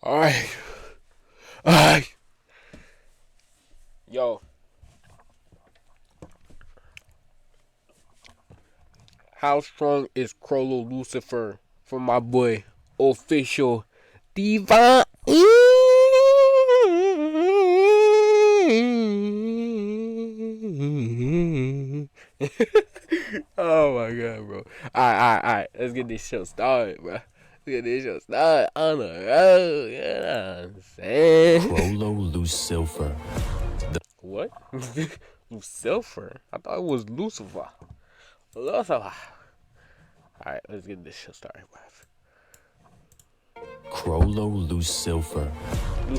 Alright. Alright. Yo. How strong is Chrollo Lucifer for my boy official Divine? Oh my god, bro. Alright. Let's get this show started, bro. Let's get this show started on the road. You know what I'm saying? Chrollo Lucifelr. What? Lucifer? I thought it was Lucifer. Lucifer. Alright, let's get this show started, bro. Chrollo Lucifelr.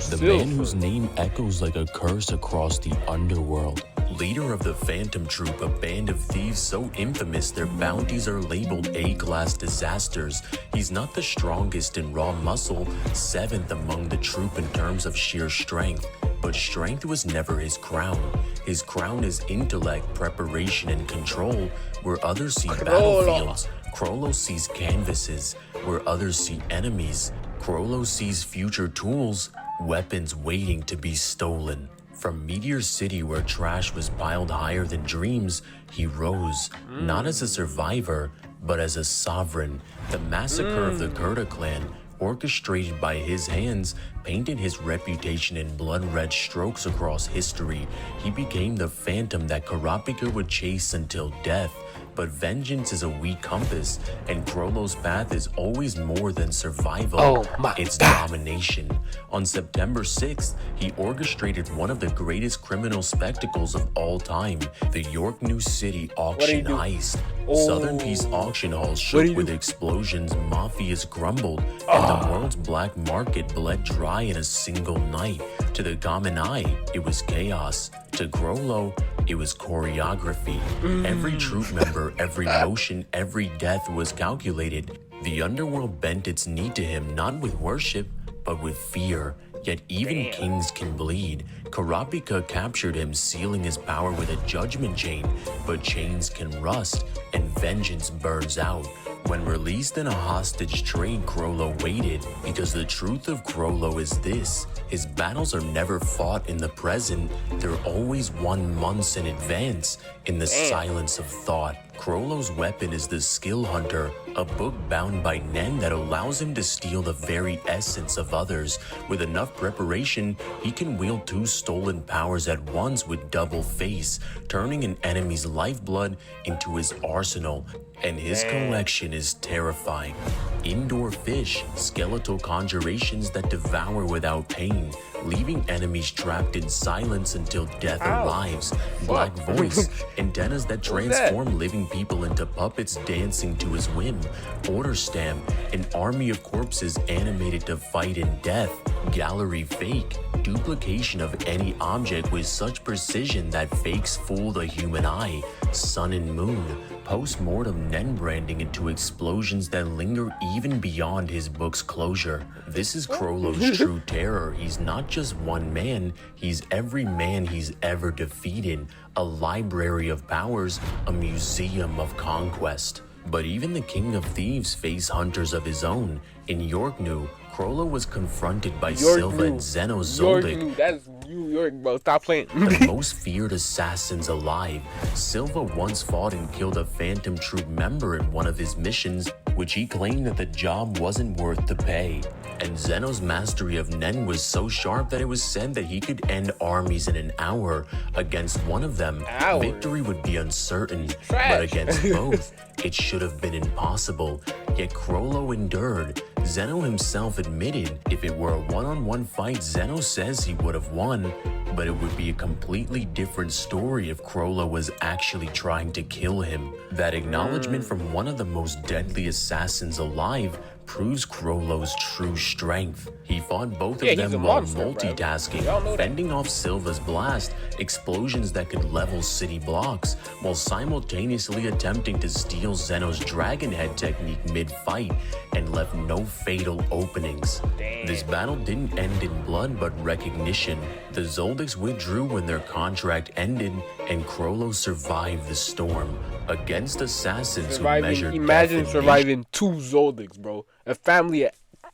The man whose name echoes like a curse across the underworld. Leader of the Phantom Troop, a band of thieves so infamous their bounties are labeled A-class disasters. He's not the strongest in raw muscle, 7th among the troop in terms of sheer strength. But strength was never his crown. His crown is intellect, preparation, and control. Where others see battlefields, Chrollo sees canvases. Where others see enemies, Chrollo sees future tools, weapons waiting to be stolen. From Meteor City, where trash was piled higher than dreams, he rose, not as a survivor, but as a sovereign. The massacre of the Kurta clan, orchestrated by his hands, painted his reputation in blood-red strokes across history. He became the phantom that Kurapika would chase until death. But vengeance is a weak compass, and Chrollo's path is always more than survival. It's domination. On September 6th, he orchestrated one of the greatest criminal spectacles of all time, the York New City auction heist. Southern Peace auction halls shook with explosions, mafias grumbled, and the world's black market bled dry in a single night. To the common eye, it was chaos. To Chrollo, it was choreography. Every troop member, every motion, every death was calculated. The underworld bent its knee to him not with worship, but with fear. Yet even kings can bleed. Kurapika captured him, sealing his power with a judgment chain. But chains can rust, and vengeance burns out. When released in a hostage trade, Chrollo waited, because the truth of Chrollo is this: his battles are never fought in the present, they're always won months in advance, in the silence of thought. Chrollo's weapon is the Skill Hunter, a book bound by Nen that allows him to steal the very essence of others. With enough preparation, he can wield 2 stolen powers at once with double face, turning an enemy's lifeblood into his arsenal. And his collection is terrifying. Indoor fish, skeletal conjurations that devour without pain, leaving enemies trapped in silence until death arrives. Black voice, antennas that transform living people into puppets dancing to his whim. Order stamp, an army of corpses animated to fight in death. Gallery fake, duplication of any object with such precision that fakes fool the human eye. Sun and moon, post-mortem Nen branding into explosions that linger even beyond his book's closure. This is Chrollo's true terror. He's not just one man, he's every man he's ever defeated. A library of powers, a museum of conquest. But even the king of thieves faced hunters of his own. In Yorknew, Chrollo was confronted by Silva and Zeno Zoldyck. That's New York, bro. Stop playing. The most feared assassins alive. Silva once fought and killed a Phantom Troop member in one of his missions, which he claimed that the job wasn't worth the pay. And Zeno's mastery of Nen was so sharp that it was said that he could end armies in an hour. Against one of them, victory would be uncertain, but against both, it should have been impossible. Yet Chrollo endured. Zeno himself admitted if it were a one-on-one fight, Zeno says he would have won, but it would be a completely different story if Chrollo was actually trying to kill him. That acknowledgement from one of the most deadly assassins alive proves Chrollo's true strength. He fought both of them while multitasking, fending off Silva's blast, explosions that could level city blocks, while simultaneously attempting to steal Zeno's dragon head technique mid-fight, and left no fatal openings. This battle didn't end in blood but recognition. The Zoldycks withdrew when their contract ended, and Chrollo survived the storm. Against assassins who measured Imagine surviving 2 Zoldycks, bro. A family of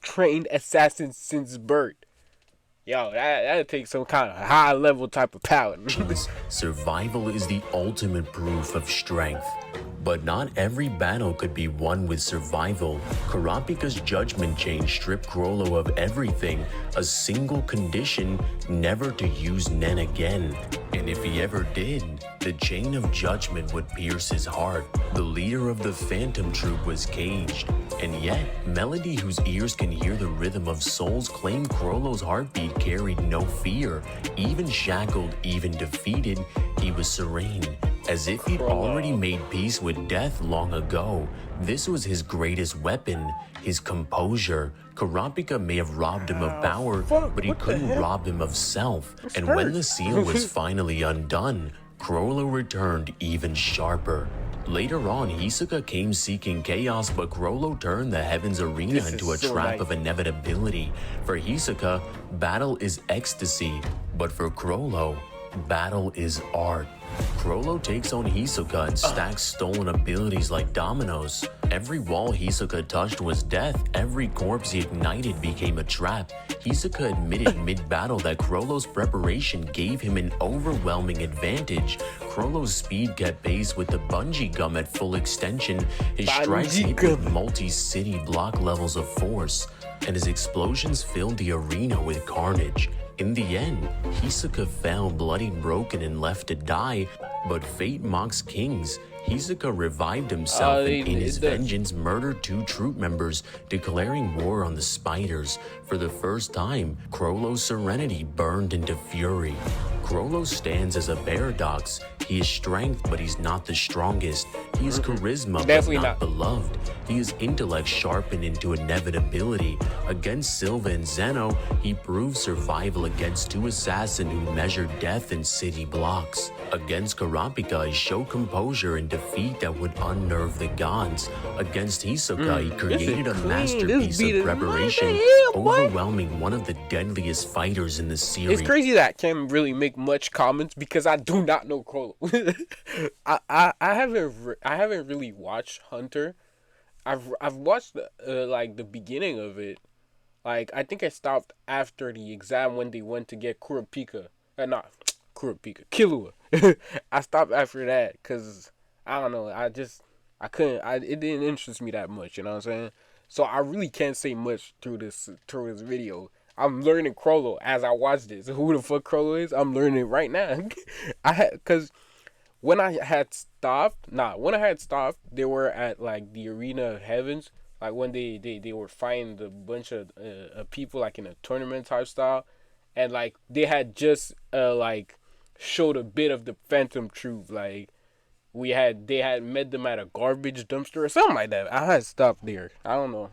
trained assassin since birth. Yo, that takes some kind of high level type of power. Survival is the ultimate proof of strength. But not every battle could be won with survival. Kurapika's judgment chain stripped Chrollo of everything, a single condition: never to use Nen again. And if he ever did, the chain of judgment would pierce his heart. The leader of the Phantom Troop was caged, and yet Melody, whose ears can hear the rhythm of souls, claimed Chrollo's heartbeat carried no fear. Even shackled, even defeated, he was serene, as if he'd already made peace with death long ago. This was his greatest weapon, his composure. Kurapika may have robbed him of power, but he couldn't rob him of self. And when the seal was finally undone, Chrollo returned even sharper. Later on, Hisoka came seeking chaos, but Chrollo turned the Heavens Arena into a trap of inevitability. For Hisoka, battle is ecstasy, but for Chrollo, battle is art. Chrollo takes on Hisoka and stacks stolen abilities like dominoes. Every wall Hisoka touched was death. Every corpse he ignited became a trap. Hisoka admitted mid-battle that Chrollo's preparation gave him an overwhelming advantage. Chrollo's speed kept pace with the bungee gum at full extension. His strikes hit with multi-city block levels of force, and his explosions filled the arena with carnage. In the end, Hisoka fell bloody broken and left to die, but fate mocks kings. Hisoka revived himself and in his vengeance murdered 2 troop members, declaring war on the spiders. For the first time, Chrollo's serenity burned into fury. Chrollo stands as a paradox. He is strength, but he's not the strongest. He is charisma, but not beloved. He is intellect sharpened into inevitability. Against Silva and Zeno, he proved survival against 2 assassins who measured death in city blocks. Against Kurapika, he showed composure and defeat that would unnerve the gods. Against Hisoka, he created a masterpiece of preparation, overwhelming one of the deadliest fighters in the series. It's crazy that I can't really make much comments because I do not know Chrollo. I haven't really watched Hunter. I've watched like the beginning of it. Like I think I stopped after the exam when they went to get Kurapika. Not Kurapika, Killua. I stopped after that because I don't know. I couldn't. It didn't interest me that much. You know what I'm saying? So I really can't say much through this video. I'm learning Chrollo as I watch this. Who the fuck Chrollo is? I'm learning it right now. Cause when I had stopped, they were at like the Arena of Heavens. Like when they were fighting a bunch of people like in a tournament type style, and like they had just like showed a bit of the Phantom Troop. Like they had met them at a garbage dumpster or something like that. I had stopped there. I don't know.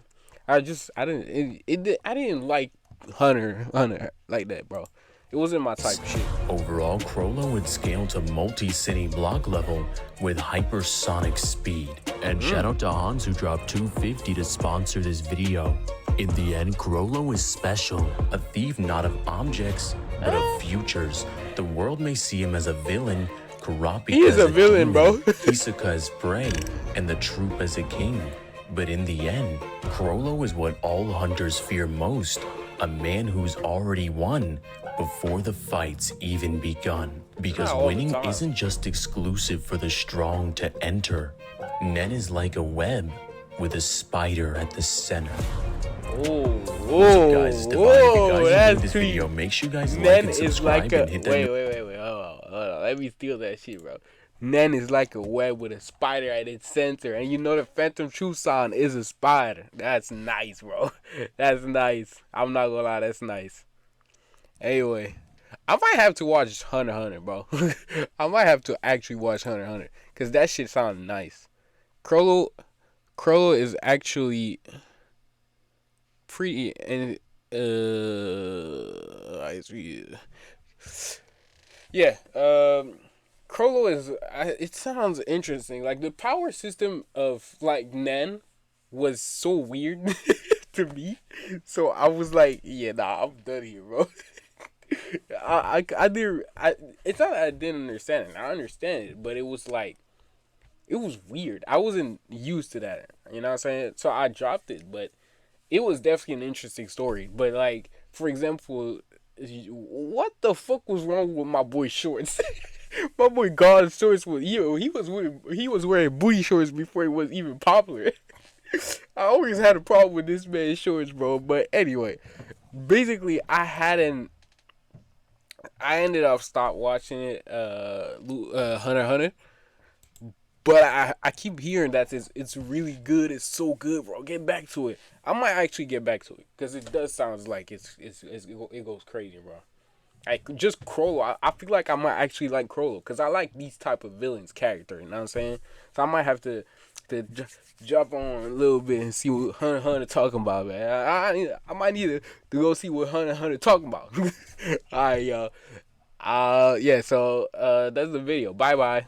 I didn't like Hunter like that, bro. It wasn't my type of shit. Overall, Chrollo would scale to multi-city block level with hypersonic speed. And shout out to Hans who dropped $250 to sponsor this video. In the end, Chrollo is special, a thief not of objects, but of futures. The world may see him as a villain, Kurapika as a villain, bro. Hisoka as prey, and the troop as a king. But in the end, Chrollo is what all hunters fear most, a man who's already won before the fight's even begun. Because winning isn't just exclusive for the strong to enter. Nen is like a web with a spider at the center. Oh, guys, if you guys enjoyed this video, make sure you guys like and subscribe and hit that. Wait, hold on. Let me steal that shit, bro. Nen is like a web with a spider at its center, and you know the Phantom Troop sign is a spider. That's nice, bro. That's nice. I'm not gonna lie, that's nice. Anyway, I might have to watch Hunter x Hunter, bro. I might have to actually watch Hunter x Hunter, because that shit sounds nice. Chrollo is actually pretty, and yeah, Chrollo is, it sounds interesting. Like, the power system of, like, Nen was so weird to me. So I was like, yeah, nah, I'm done here, bro. It's not that I didn't understand it. I understand it, but it was like, it was weird. I wasn't used to that. You know what I'm saying? So I dropped it, but it was definitely an interesting story. But like, for example, what the fuck was wrong with my boy shorts? My boy God's shorts was he was wearing booty shorts before it was even popular. I always had a problem with this man's shorts, bro. But anyway, basically, I ended up stop watching it, Hunter x Hunter. But I keep hearing that it's really good. It's so good, bro. Get back to it. I might actually get back to it because it does sound like it goes crazy, bro. Like just Chrollo. I feel like I might actually like Chrollo because I like these type of villains character. You know what I'm saying? So I might have to jump on a little bit and see what Hunter x Hunter talking about, man. I might need to go see what Hunter x Hunter talking about. All right, y'all. Yeah. So that's the video. Bye bye.